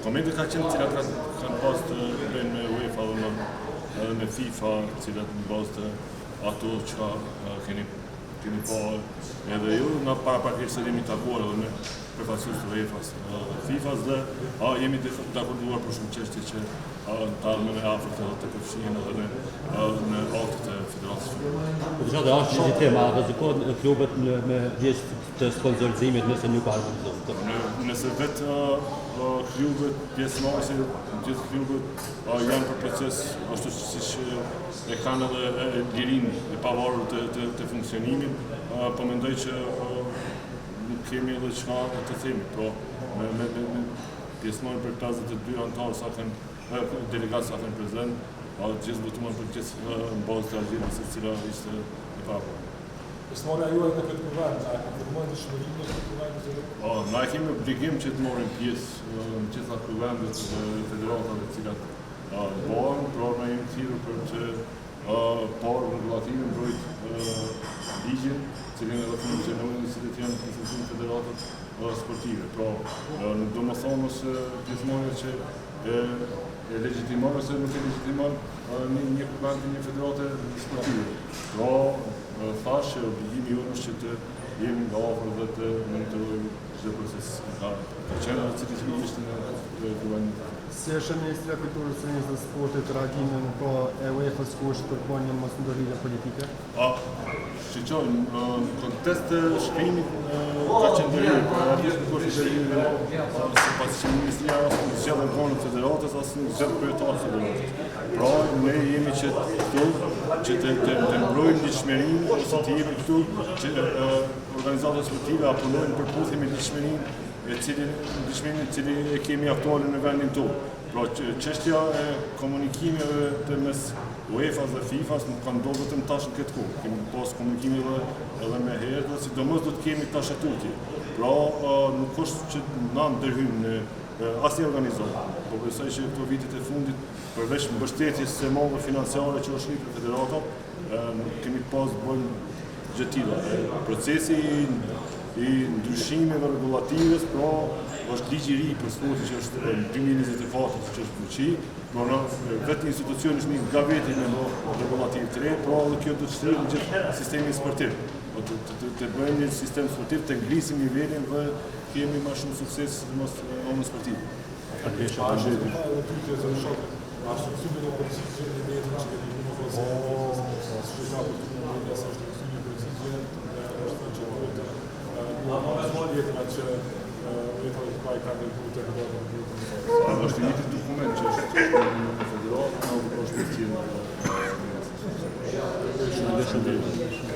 komente ka qenë cilat kanë pas të bëjnë me UEFA dhe me FIFA, cilat në bazë të ato që keni pa edhe ju nga paraprakisht se jemi takuar edhe me përfaqësues të UEFA-s, FIFA-s dhe jemi të akorduar për shumë çështje që të ardhmen e afërt edhe të përfshihen edhe në aktet e federatës. Po çfarë është legjitim, a rrezikojnë klubet me pjesë të sponsorizimit nëse nuk harmonizohen? Nëse vetë klubet, pjesëmarrëse të gjithë klubet janë për proces ashtu siç e kanë edhe lirinë e pavarur të funksionimit, po mendoj që nuk kemi edhe çfarë të themi, po me pjesëmarrje për 52 anëtarë sa kanë delegatë sa kanë prezent, gjithë votuan për gjithë në bazë të agjendës e cila ishte e pavarur. Pjesëmarrja juaj në këtë kuvend, a konfirmojnë dëshmërinë në këtë kuvend? Na kemi obligim që të marrim pjesë në gjitha kuvendet e federatave të cilat bëhen, por ne jemi thirrur për të parë regulativën mbrojt ligjin, cilin edhe funksionojnë në cilët janë konstitucion federatat sportive. Pra, nuk do më thonë se pjesëmarrja që e legjitimon ose nuk e legjitimon një kuvend një federate sportive. Pra, thash që obligimi jonë është që të jemi nga afër dhe të monitorojmë çdo proces nga qenë ciklisht në kuvendin. Si është Ministria e Kulturës së Sportit reagimin po e UEFA-s ku është kërkuar një mosndërhyrje politike? Në kontekst të shkrimit ka qenë ndërhyrje, por aty nuk është ndërhyrje sipas që Ministria nuk zgjedh anëtarët e federatës as nuk zgjedh kryetarët e federatës. Pra ne jemi që të mbrojmë ligjshmërinë ose të jemi këtu që organizatat sportive apunojnë për puthje me ligjshmërinë e cili e kemi aktuale në vendin tonë. Pra çështja e komunikimeve të mes UEFA-s dhe FIFA-s nuk kanë ndodhur vetëm tash në këtë kohë. Kemi pas komunikime edhe më herët, sidomos do të kemi tash tutje. Pra nuk është që na ndërhyjmë në asnjë organizam. Po besoj që këto vitet e fundit, përveç mbështetjes së madhe financiare që është për federatat, nuk kemi pas bëjmë gjë të tilla. Procesi i ndryshimeve regulative, pra është ligji i ri për sportin që është 2024 që është fuqi, por vetë institucioni është një gaveti me regulativ të re, pra edhe kjo do të shtrirë në gjithë sistemin sportiv. Të bëjmë një sistem sportiv, të ngrisim nivelin dhe kemi më shumë sukses në anën sportive. Është një dokument që është në federatë, në është